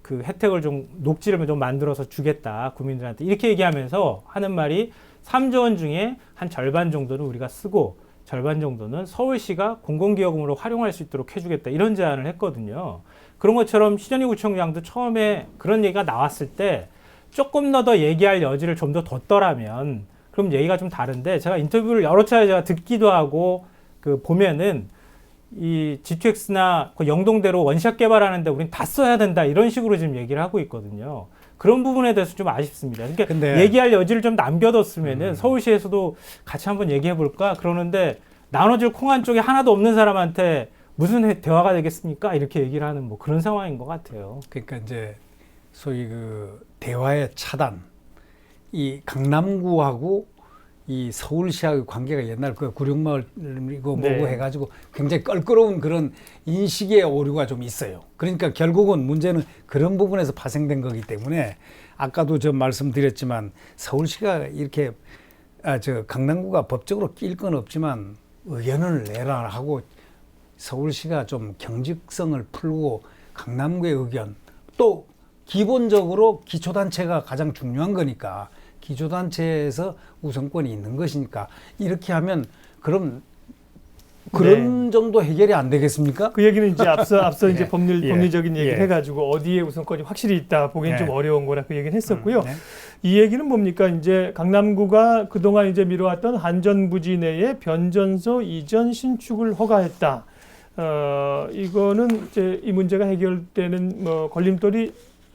그 혜택을 좀 녹지를 좀 만들어서 주겠다 국민들한테 이렇게 얘기하면서 하는 말이 3조 원 중에 한 절반 정도는 우리가 쓰고 절반 정도는 서울시가 공공기여금으로 활용할 수 있도록 해주겠다 이런 제안을 했거든요. 그런 것처럼 신현희 구청장도 처음에 그런 얘기가 나왔을 때 조금 더 얘기할 여지를 좀 더 뒀더라면 그럼 얘기가 좀 다른데 제가 인터뷰를 여러 차례 제가 듣기도 하고 그 보면은 이 GTX나 그 영동대로 원샷 개발하는데 우린 다 써야 된다 이런 식으로 지금 얘기를 하고 있거든요. 그런 부분에 대해서 좀 아쉽습니다. 그러니까 근데 얘기할 여지를 좀 남겨뒀으면은 서울시에서도 같이 한번 얘기해 볼까 그러는데 나눠줄 콩 한 쪽에 하나도 없는 사람한테 무슨 대화가 되겠습니까? 이렇게 얘기를 하는 뭐 그런 상황인 것 같아요. 그러니까 이제 소위 그 대화의 차단, 이 강남구하고 이 서울시하고의 관계가 옛날 그 구룡마을이고 네. 뭐고 해가지고 굉장히 껄끄러운 그런 인식의 오류가 좀 있어요. 그러니까 결국은 문제는 그런 부분에서 파생된 거기 때문에 아까도 저 말씀드렸지만 서울시가 이렇게 강남구가 법적으로 낄 건 없지만 의견을 내라 하고 서울시가 좀 경직성을 풀고 강남구의 의견 또 기본적으로 기초단체가 가장 중요한 거니까 기초단체에서 우선권이 있는 것이니까 이렇게 하면 그럼 그런 정도 해결이 안 되겠습니까? 그 얘기는 이제 앞서 이제 예. 법리적인 얘기를 예. 해가지고 어디에 우선권이 확실히 있다 보기엔 네. 좀 어려운 거라 그 얘기는 했었고요. 네. 이 얘기는 뭡니까? 이제 강남구가 그동안 이제 미뤄왔던 한전부지 내에 변전소 이전 신축을 허가했다. 이거는 이제 이 문제가 해결되는 뭐 걸림돌이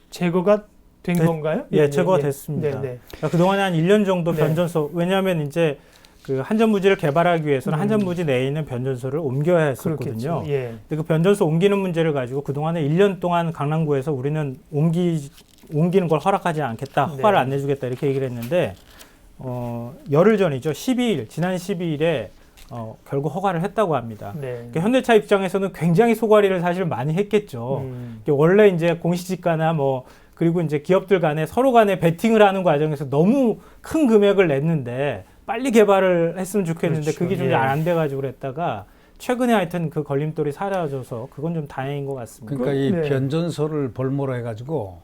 제거가 된 건가요? 예, 제거가 됐습니다. 네, 네. 그러니까 그동안에 한 1년 정도 네. 변전소 왜냐하면 이제 그 한전부지를 개발하기 위해서는 한전부지 내에 있는 변전소를 옮겨야 했었거든요. 그렇겠죠. 예. 근데 그 변전소 옮기는 문제를 가지고 그동안에 1년 동안 강남구에서 우리는 옮기는 걸 허락하지 않겠다. 허가를 네. 안 내주겠다. 이렇게 얘기를 했는데 열흘 전이죠. 12일, 지난 12일에 결국 허가를 했다고 합니다. 네. 그러니까 현대차 입장에서는 굉장히 소가리를 사실 많이 했겠죠. 원래 이제 공시지가나 뭐 그리고 이제 기업들 간에 서로 간에 베팅을 하는 과정에서 너무 큰 금액을 냈는데 빨리 개발을 했으면 좋겠는데 그렇죠. 그게 좀 예. 안 돼가지고 그랬다가 최근에 하여튼 그 걸림돌이 사라져서 그건 좀 다행인 것 같습니다. 그러니까 이 네. 변전소를 볼모로 해가지고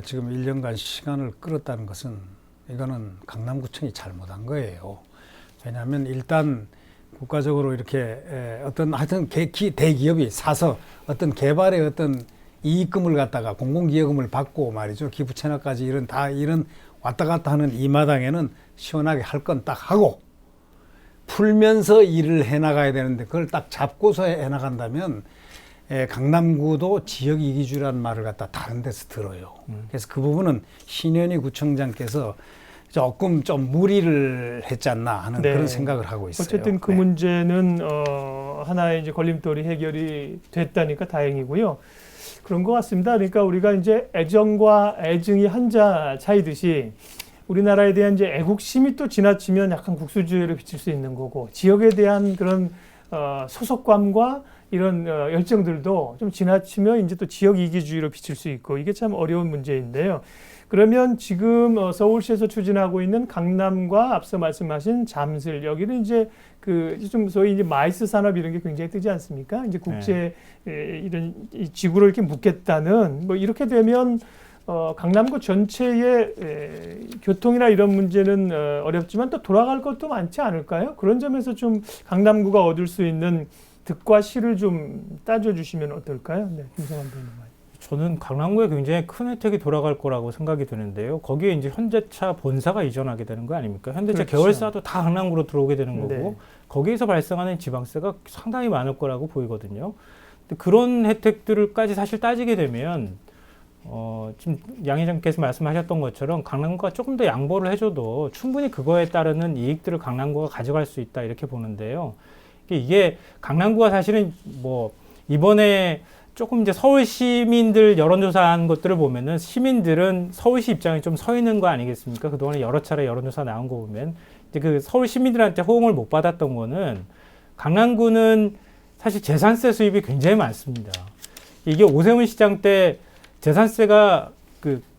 지금 1년간 시간을 끌었다는 것은 이거는 강남구청이 잘못한 거예요. 왜냐하면 일단 국가적으로 이렇게 어떤 하여튼 대기업이 사서 어떤 개발의 어떤 이익금을 갖다가 공공기여금을 받고 말이죠. 기부 채납까지 이런 왔다 갔다 하는 이 마당에는 시원하게 할 건 딱 하고 풀면서 일을 해나가야 되는데 그걸 딱 잡고서 해나간다면 강남구도 지역이기주의라는 말을 갖다 다른 데서 들어요. 그래서 그 부분은 신현희 구청장께서 조금 좀 무리를 했지 않나 하는 네. 그런 생각을 하고 있어요. 어쨌든 그 네. 문제는 하나의 이제 걸림돌이 해결이 됐다니까 다행이고요. 그런 것 같습니다. 그러니까 우리가 이제 애정과 애증이 한자 차이듯이 우리나라에 대한 이제 애국심이 또 지나치면 약간 국수주의를 비칠 수 있는 거고 지역에 대한 그런 소속감과 이런 열정들도 좀 지나치면 이제 또 지역 이기주의로 비칠 수 있고 이게 참 어려운 문제인데요. 그러면 지금 서울시에서 추진하고 있는 강남과 앞서 말씀하신 잠실 여기는 이제 그 좀 소위 이제 마이스 산업 이런 게 굉장히 뜨지 않습니까? 이제 국제 이런 이 지구를 이렇게 묶겠다는 뭐 이렇게 되면 강남구 전체의 교통이나 이런 문제는 어렵지만 또 돌아갈 것도 많지 않을까요? 그런 점에서 좀 강남구가 얻을 수 있는 득과 실을 좀 따져주시면 어떨까요? 네, 김성환 변호사님. 저는 강남구에 굉장히 큰 혜택이 돌아갈 거라고 생각이 드는데요. 거기에 이제 현대차 본사가 이전하게 되는 거 아닙니까? 현대차 그렇죠. 계열사도 다 강남구로 들어오게 되는 거고 네. 거기에서 발생하는 지방세가 상당히 많을 거라고 보이거든요. 근데 그런 혜택들까지 사실 따지게 되면 지금 양 회장께서 말씀하셨던 것처럼 강남구가 조금 더 양보를 해줘도 충분히 그거에 따르는 이익들을 강남구가 가져갈 수 있다 이렇게 보는데요. 이게 강남구가 사실은 뭐 이번에 조금 이제 서울 시민들 여론조사한 것들을 보면은 시민들은 서울시 입장에 좀 서 있는 거 아니겠습니까? 그동안에 여러 차례 여론조사 나온 거 보면 이제 그 서울 시민들한테 호응을 못 받았던 거는 강남구는 사실 재산세 수입이 굉장히 많습니다. 이게 오세훈 시장 때 재산세가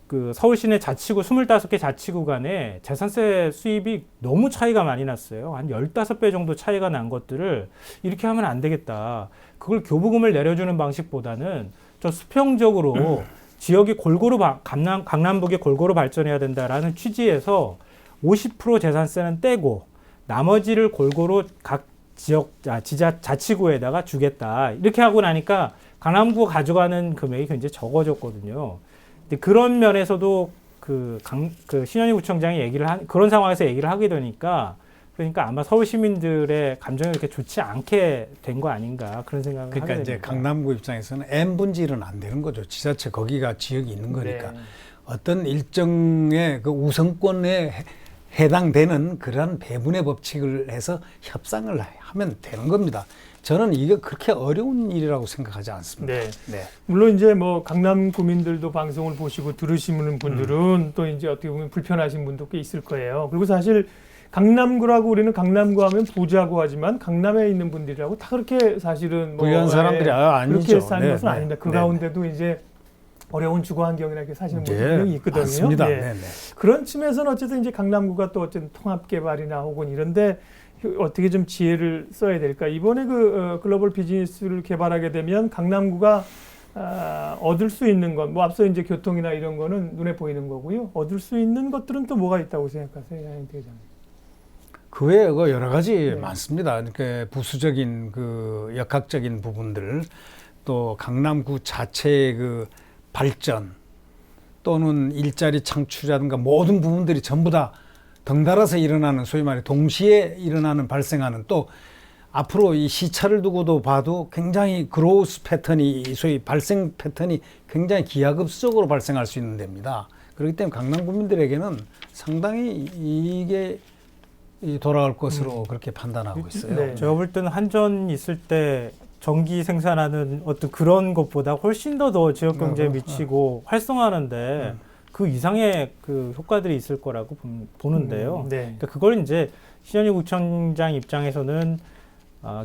그 서울 시내 자치구 25개 자치구 간에 재산세 수입이 너무 차이가 많이 났어요. 한 15배 정도 차이가 난 것들을 이렇게 하면 안 되겠다. 그걸 교부금을 내려주는 방식보다는 좀 수평적으로 지역이 골고루 강남북이 골고루 발전해야 된다라는 취지에서 50% 재산세는 떼고 나머지를 골고루 각 지역 자치구에다가 주겠다. 이렇게 하고 나니까 강남구가 가져가는 금액이 굉장히 적어졌거든요. 근데 그런 면에서도 그 신현희 구청장이 그런 상황에서 얘기를 하게 되니까 그러니까 아마 서울 시민들의 감정이 그렇게 좋지 않게 된 거 아닌가 그런 생각을 하게 됩니다. 그러니까 이제 강남구 입장에서는 N분지는 안 되는 거죠. 지자체 거기가 지역이 있는 거니까 네. 어떤 일정의 그 우선권에 해당되는 그러한 배분의 법칙을 해서 협상을 하면 되는 겁니다. 저는 이게 그렇게 어려운 일이라고 생각하지 않습니다. 네. 네. 물론 이제 뭐 강남 구민들도 방송을 보시고 들으시는 분들은 또 이제 어떻게 보면 불편하신 분도 꽤 있을 거예요. 그리고 사실 강남구라고 우리는 강남구 하면 부자고 하지만 강남에 있는 분들이라고 다 그렇게 사실은 뭐 부유한 사람들이 아니죠. 그렇게 사는 네, 것은 네. 아닙니다. 그 네. 가운데도 이제 어려운 주거 환경이나 이렇게 사시는 분들이 있거든요. 맞습니다. 예. 네, 네. 그런 측면에서는 어쨌든 이제 강남구가 또 어쨌든 통합 개발이나 혹은 이런데 어떻게 좀 지혜를 써야 될까? 이번에 글로벌 비즈니스를 개발하게 되면 강남구가 얻을 수 있는 것, 뭐 앞서 이제 교통이나 이런 거는 눈에 보이는 거고요. 얻을 수 있는 것들은 또 뭐가 있다고 생각하세요, 양 대장님? 그 외에 여러 가지 네. 많습니다. 이렇게 부수적인 그 역학적인 부분들, 또 강남구 자체의 그 발전 또는 일자리 창출이라든가 모든 부분들이 전부 다 덩달아서 일어나는 소위 말해 동시에 일어나는 발생하는 또 앞으로 이 시차를 두고도 봐도 굉장히 그로우스 패턴이 소위 발생 패턴이 굉장히 기하급수적으로 발생할 수 있는 데입니다. 그렇기 때문에 강남 구민들에게는 상당히 이게 돌아올 것으로 그렇게 판단하고 있어요. 네. 제가 볼 때는 한전 있을 때 전기 생산하는 어떤 그런 것보다 훨씬 더 지역 경제에 미치고 활성화하는데 그 이상의 그 효과들이 있을 거라고 보는데요. 네. 그러니까 그걸 이제 신현희 구청장 입장에서는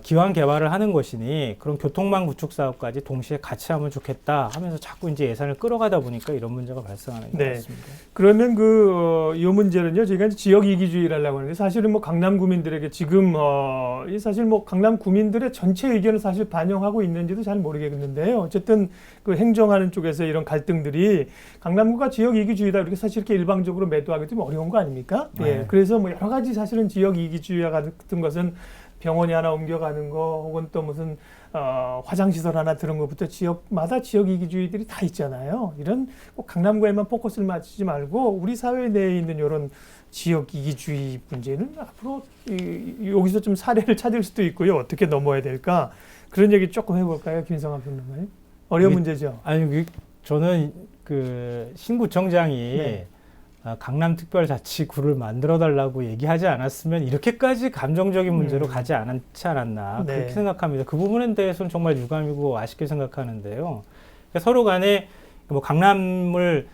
기왕 개발을 하는 것이니 그런 교통망 구축 사업까지 동시에 같이 하면 좋겠다 하면서 자꾸 이제 예산을 끌어가다 보니까 이런 문제가 발생하는 것 네. 같습니다. 그러면 이 문제는요, 저희가 이제 지역 이기주의를 하려고 하는데 사실은 뭐 강남 구민들에게 지금 이 사실 뭐 강남 구민들의 전체 의견을 사실 반영하고 있는지도 잘 모르겠는데요. 어쨌든 그 행정하는 쪽에서 이런 갈등들이 강남구가 지역 이기주의다 이렇게 사실 이렇게 일방적으로 매도하기 좀 어려운 거 아닙니까? 네. 예. 그래서 뭐 여러 가지 사실은 지역 이기주의와 같은 것은 병원이 하나 옮겨가는 거 혹은 또 무슨 화장시설 하나 들은 것부터 지역마다 지역 이기주의들이 다 있잖아요. 이런 꼭 강남구에만 포커스를 맞추지 말고 우리 사회 내에 있는 이런 지역 이기주의 문제는 앞으로 여기서 좀 사례를 찾을 수도 있고요. 어떻게 넘어야 될까? 그런 얘기 조금 해볼까요, 김성환 평론가님? 어려운 문제죠. 아니, 저는 그 신구청장이 네. 강남특별자치구를 만들어달라고 얘기하지 않았으면 이렇게까지 감정적인 문제로 가지 않지 않았나 네. 그렇게 생각합니다. 그 부분에 대해서는 정말 유감이고 아쉽게 생각하는데요. 그러니까 서로 간에 뭐 강남을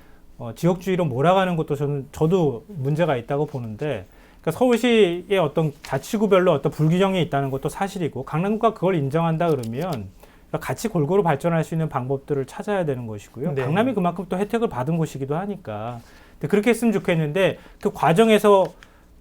지역주의로 몰아가는 것도 저도 문제가 있다고 보는데, 그러니까 서울시의 어떤 자치구별로 어떤 불균형이 있다는 것도 사실이고 강남구가 그걸 인정한다 그러면 같이 골고루 발전할 수 있는 방법들을 찾아야 되는 것이고요. 네. 강남이 그만큼 또 혜택을 받은 곳이기도 하니까 그렇게 했으면 좋겠는데, 그 과정에서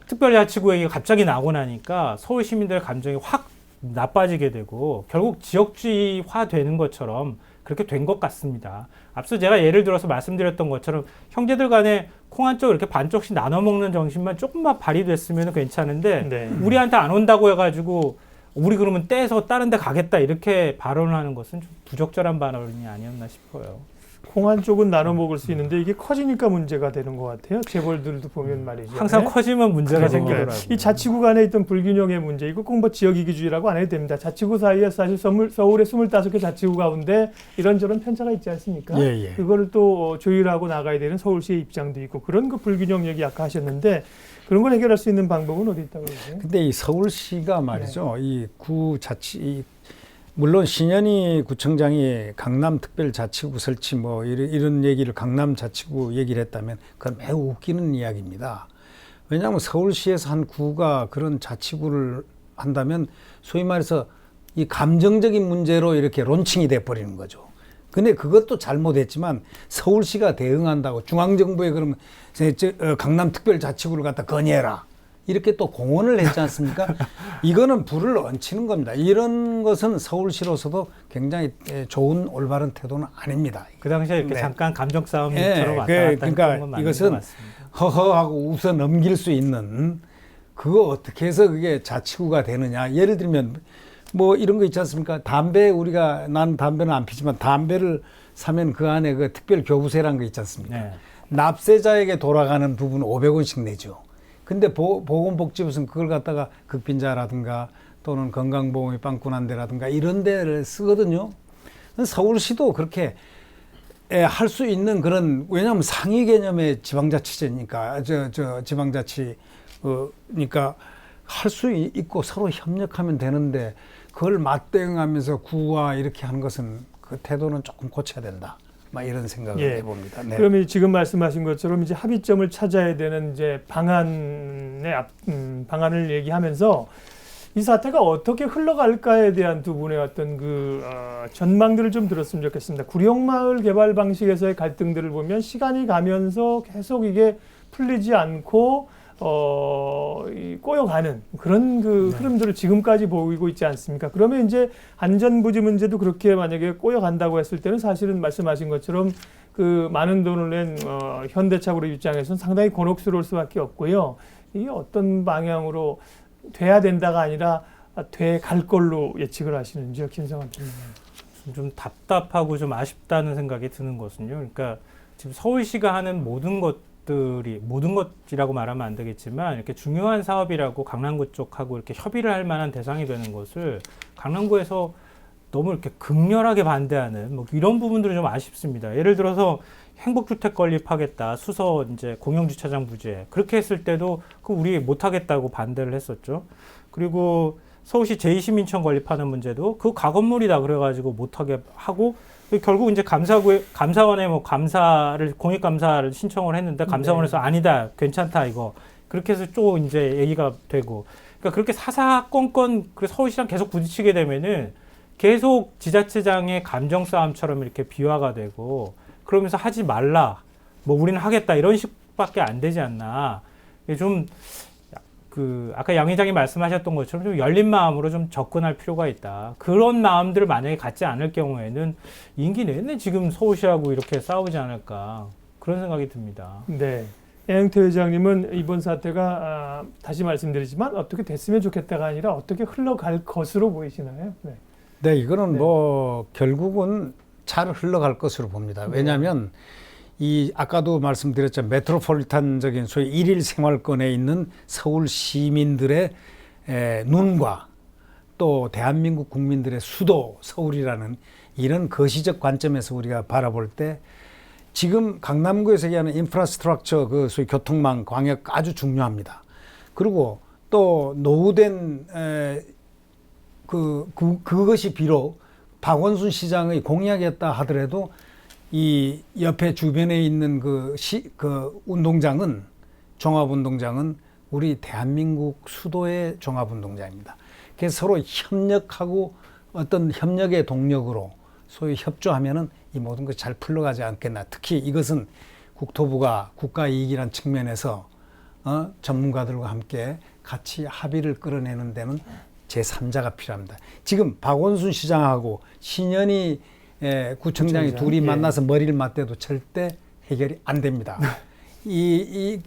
특별자치구 얘기가 갑자기 나오고 나니까 서울 시민들의 감정이 확 나빠지게 되고 결국 지역주의화 되는 것처럼 그렇게 된 것 같습니다. 앞서 제가 예를 들어서 말씀드렸던 것처럼 형제들 간에 콩 한 쪽 이렇게 반쪽씩 나눠 먹는 정신만 조금만 발휘됐으면 괜찮은데 네. 우리한테 안 온다고 해가지고 우리 그러면 떼서 다른 데 가겠다 이렇게 발언하는 것은 좀 부적절한 발언이 아니었나 싶어요. 콩 한쪽은 나눠 먹을 수 있는데 이게 커지니까 문제가 되는 것 같아요. 재벌들도 보면 말이죠. 항상 네? 커지면 문제가 그러니까요. 생기더라고요. 이 자치구 간에 있던 불균형의 문제, 이거 꼭 뭐 지역 이기주의라고 안 해도 됩니다. 자치구 사이에 사실 서울의 25개 자치구 가운데 이런저런 편차가 있지 않습니까? 예, 예. 그거를 또 조율하고 나가야 되는 서울시의 입장도 있고 그런 그 불균형 얘기 아까 하셨는데 그런 걸 해결할 수 있는 방법은 어디 있다고 그러세요? 근데 이 서울시가 말이죠. 이 구자치 물론 신현희 구청장이 강남특별자치구 설치 뭐 이런 얘기를 강남자치구 얘기를 했다면 그건 매우 웃기는 이야기입니다. 왜냐하면 서울시에서 한 구가 그런 자치구를 한다면 소위 말해서 이 감정적인 문제로 이렇게 론칭이 돼 버리는 거죠. 근데 그것도 잘못했지만 서울시가 대응한다고 중앙정부에 그러면 강남특별자치구를 갖다 건의해라. 이렇게 또 공언을 했지 않습니까? 이거는 불을 얹히는 겁니다. 이런 것은 서울시로서도 굉장히 좋은 올바른 태도는 아닙니다. 그 당시에 이렇게 네. 잠깐 감정 싸움처럼 예, 왔다 갔다 했던 그러니까 건 맞는 이것은 것 같습니다. 허허하고 웃어 넘길 수 있는 그거 어떻게 해서 그게 자치구가 되느냐. 예를 들면 뭐 이런 거 있지 않습니까? 난 담배는 안 피지만 담배를 사면 그 안에 그 특별 교부세라는 거 있지 않습니까? 네. 납세자에게 돌아가는 부분 500원씩 내죠. 근데 보건복지부는 그걸 갖다가 극빈자라든가 또는 건강보험이 빵꾸난 데라든가 이런 데를 쓰거든요. 서울시도 그렇게 할 수 있는 그런, 왜냐하면 상위 개념의 지방자치제니까, 지방자치니까 할 수 있고 서로 협력하면 되는데 그걸 맞대응하면서 구와 이렇게 하는 것은 그 태도는 조금 고쳐야 된다. 막 이런 생각을 해봅니다. 네. 그러면 지금 말씀하신 것처럼 이제 합의점을 찾아야 되는 이제 방안을 얘기하면서 이 사태가 어떻게 흘러갈까에 대한 두 분의 어떤 전망들을 좀 들었으면 좋겠습니다. 구룡마을 개발 방식에서의 갈등들을 보면 시간이 가면서 계속 이게 풀리지 않고 꼬여가는 그런 흐름들을 지금까지 보이고 있지 않습니까? 그러면 이제 안전부지 문제도 그렇게 만약에 꼬여간다고 했을 때는 사실은 말씀하신 것처럼 그 많은 돈을 낸 현대차그룹 입장에서는 상당히 곤혹스러울 수밖에 없고요. 이게 어떤 방향으로 돼야 된다가 아니라 돼 갈 걸로 예측을 하시는지요, 김성환 평론가님? 좀 답답하고 좀 아쉽다는 생각이 드는 것은요. 그러니까 지금 서울시가 하는 모든 것이라고 말하면 안 되겠지만 이렇게 중요한 사업이라고 강남구 쪽하고 이렇게 협의를 할 만한 대상이 되는 것을 강남구에서 너무 이렇게 극렬하게 반대하는 뭐 이런 부분들이 좀 아쉽습니다. 예를 들어서 행복주택 건립하겠다, 수서 이제 공영주차장 부재 그렇게 했을 때도 우리 못하겠다고 반대를 했었죠. 그리고 서울시 제2시민청 건립하는 문제도 그 가건물이다 그래가지고 못하게 하고 결국 이제 감사원에 뭐 공익감사를 신청을 했는데 감사원에서 아니다, 괜찮다 이거 그렇게 해서 또 이제 얘기가 되고, 그러니까 그렇게 사사건건 서울시랑 계속 부딪히게 되면은 계속 지자체장의 감정 싸움처럼 이렇게 비화가 되고 그러면서 하지 말라, 뭐 우리는 하겠다 이런 식밖에 안 되지 않나. 좀 아까 양 회장이 말씀하셨던 것처럼 좀 열린 마음으로 좀 접근할 필요가 있다. 그런 마음들을 만약에 갖지 않을 경우에는 임기 내내 지금 서울시하고 이렇게 싸우지 않을까 그런 생각이 듭니다. 네. 양태 회장님은 이번 사태가 다시 말씀드리지만 어떻게 됐으면 좋겠다가 아니라 어떻게 흘러갈 것으로 보이시나요? 네. 네, 이거는 네. 뭐 결국은 잘 흘러갈 것으로 봅니다. 왜냐하면 이 아까도 말씀드렸죠. 메트로폴리탄적인 소위 일일 생활권에 있는 서울 시민들의 눈과 또 대한민국 국민들의 수도 서울이라는 이런 거시적 관점에서 우리가 바라볼 때 지금 강남구에서 얘기하는 인프라스트럭처 그 소위 교통망 광역 아주 중요합니다. 그리고 또 노후된 그것이 비록 박원순 시장의 공약이었다 하더라도 이 옆에 주변에 있는 그 운동장은 종합운동장은 우리 대한민국 수도의 종합운동장입니다. 그래서 서로 협력하고 어떤 협력의 동력으로 소위 협조하면은 이 모든 것이 잘 풀려가지 않겠나. 특히 이것은 국토부가 국가이익이라는 측면에서 전문가들과 함께 같이 합의를 끌어내는 데는 제3자가 필요합니다. 지금 박원순 시장하고 신현희 구청장이 둘이 만나서 머리를 맞대도 절대 해결이 안 됩니다. 이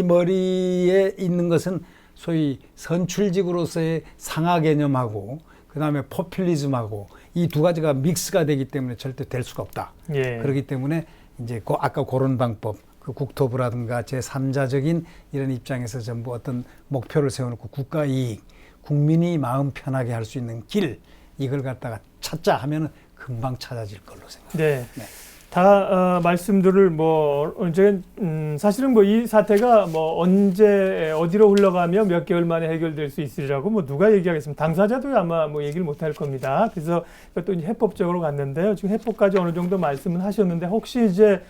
머리에 있는 것은 소위 선출직으로서의 상하 개념하고 그다음에 포퓰리즘하고 이 두 가지가 믹스가 되기 때문에 절대 될 수가 없다. 예. 그렇기 때문에 이제 아까 그런 방법, 그 국토부라든가 제3자적인 이런 입장에서 전부 어떤 목표를 세워놓고 국가 이익, 국민이 마음 편하게 할 수 있는 길 이걸 갖다가 찾자 하면은 금방 찾아질 걸로 생각합니다. 네. 네. 다 말씀들을 언제 사실은 이 사태가 언제 어디로 흘러가며 몇 개월 만에 해결될 수 있으리라고 누가 얘기하겠습니까? 당사자도 아마 얘기를 못 할 겁니다. 그래서 또 이제 해법적으로 갔는데요. 지금 해법까지 어느 정도 말씀은 하셨는데 혹시 이제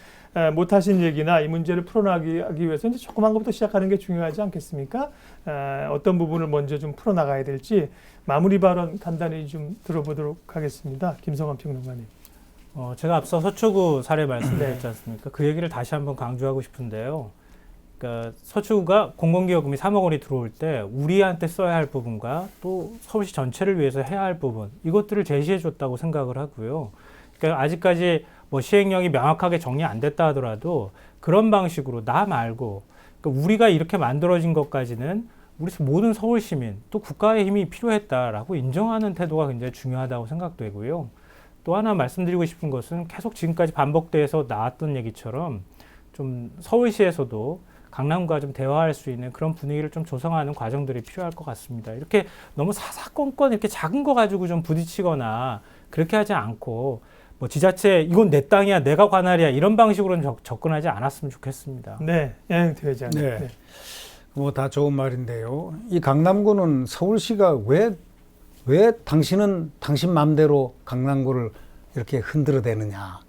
못 하신 얘기나 이 문제를 풀어나가기 위해서 이제 조그만 것부터 시작하는 게 중요하지 않겠습니까? 어떤 부분을 먼저 좀 풀어나가야 될지 마무리 발언 간단히 좀 들어보도록 하겠습니다. 김성환 평론가님. 제가 앞서 서초구 사례 말씀드렸지 않습니까? 그 얘기를 다시 한번 강조하고 싶은데요. 그러니까 서초구가 공공기여금이 3억 원이 들어올 때 우리한테 써야 할 부분과 또 서울시 전체를 위해서 해야 할 부분 이것들을 제시해 줬다고 생각을 하고요. 그러니까 아직까지 시행령이 명확하게 정리 안 됐다 하더라도 그런 방식으로 나 말고 그러니까 우리가 이렇게 만들어진 것까지는 우리 모든 서울 시민 또 국가의 힘이 필요했다라고 인정하는 태도가 굉장히 중요하다고 생각되고요. 또 하나 말씀드리고 싶은 것은 계속 지금까지 반복돼서 나왔던 얘기처럼 좀 서울시에서도 강남과 좀 대화할 수 있는 그런 분위기를 좀 조성하는 과정들이 필요할 것 같습니다. 이렇게 너무 사사건건 이렇게 작은 거 가지고 좀 부딪히거나 그렇게 하지 않고 지자체 이건 내 땅이야 내가 관할이야 이런 방식으로는 접근하지 않았으면 좋겠습니다. 네, 양태 회장님. 네. 뭐 다 좋은 말인데요. 이 강남구는 서울시가 왜 당신은 당신 마음대로 강남구를 이렇게 흔들어대느냐.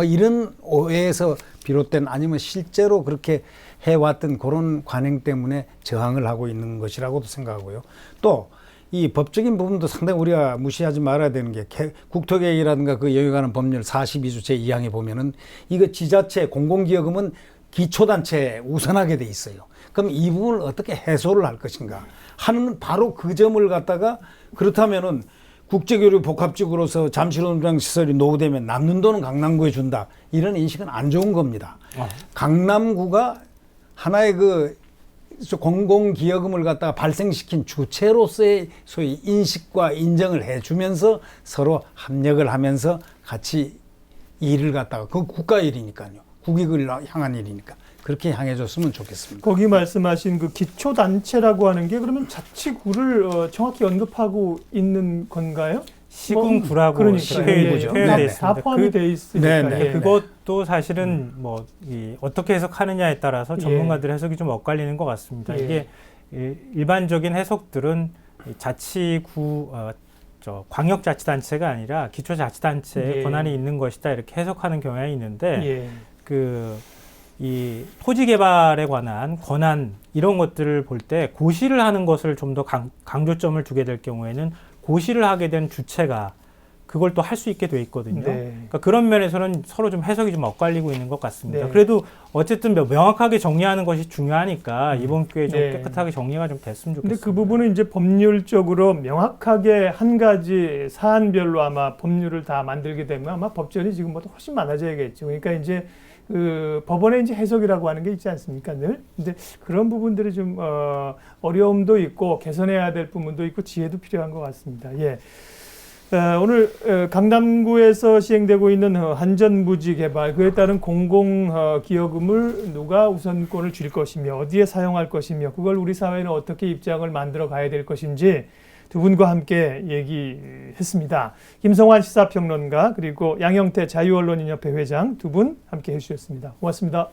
이런 오해에서 비롯된 아니면 실제로 그렇게 해왔던 그런 관행 때문에 저항을 하고 있는 것이라고도 생각하고요. 또 이 법적인 부분도 상당히 우리가 무시하지 말아야 되는 게 국토계획이라든가 그 영역하는 법률 42조 제2항에 보면은 이거 지자체 공공기여금은 기초단체에 우선하게 돼 있어요. 그럼 이 부분을 어떻게 해소를 할 것인가 하는 바로 그 점을 갖다가 그렇다면은 국제교류 복합지구로서 잠실운동 시설이 노후되면 남는 돈은 강남구에 준다. 이런 인식은 안 좋은 겁니다. 강남구가 하나의 공공기여금을 갖다가 발생시킨 주체로서의 소위 인식과 인정을 해주면서 서로 합력을 하면서 같이 일을 갖다가 그 국가 일이니까요. 국익을 향한 일이니까 그렇게 향해줬으면 좋겠습니다. 거기 말씀하신 그 기초단체라고 하는 게 그러면 자치구를 정확히 언급하고 있는 건가요? 시군구라고 표현되어 있습니다. 다 포함이 되어 있으니까. 네. 그것도 사실은 어떻게 해석하느냐에 따라서 전문가들의 해석이 좀 엇갈리는 것 같습니다. 이게 일반적인 해석들은 자치구 광역자치단체가 아니라 기초자치단체의 권한이 있는 것이다 이렇게 해석하는 경향이 있는데 이 토지 개발에 관한 권한 이런 것들을 볼 때 고시를 하는 것을 좀 더 강조점을 두게 될 경우에는 고시를 하게 된 주체가 그걸 또 할 수 있게 돼 있거든요. 네. 그러니까 그런 면에서는 서로 좀 해석이 좀 엇갈리고 있는 것 같습니다. 네. 그래도 어쨌든 명확하게 정리하는 것이 중요하니까 이번 기회에 좀 네. 깨끗하게 정리가 좀 됐으면 좋겠습니다. 근데 그 부분은 이제 법률적으로 명확하게 한 가지 사안별로 아마 법률을 다 만들게 되면 아마 법전이 지금보다 훨씬 많아져야겠죠. 그러니까 이제 그 법원의 이제 해석이라고 하는 게 있지 않습니까? 늘. 근데 그런 부분들이 좀 어려움도 있고 개선해야 될 부분도 있고 지혜도 필요한 것 같습니다. 예. 오늘 강남구에서 시행되고 있는 한전부지 개발, 그에 따른 공공기여금을 누가 우선권을 줄 것이며 어디에 사용할 것이며 그걸 우리 사회는 어떻게 입장을 만들어 가야 될 것인지 두 분과 함께 얘기했습니다. 김성환 시사평론가 그리고 양형태 자유언론인협회 회장 두 분 함께 해주셨습니다. 고맙습니다.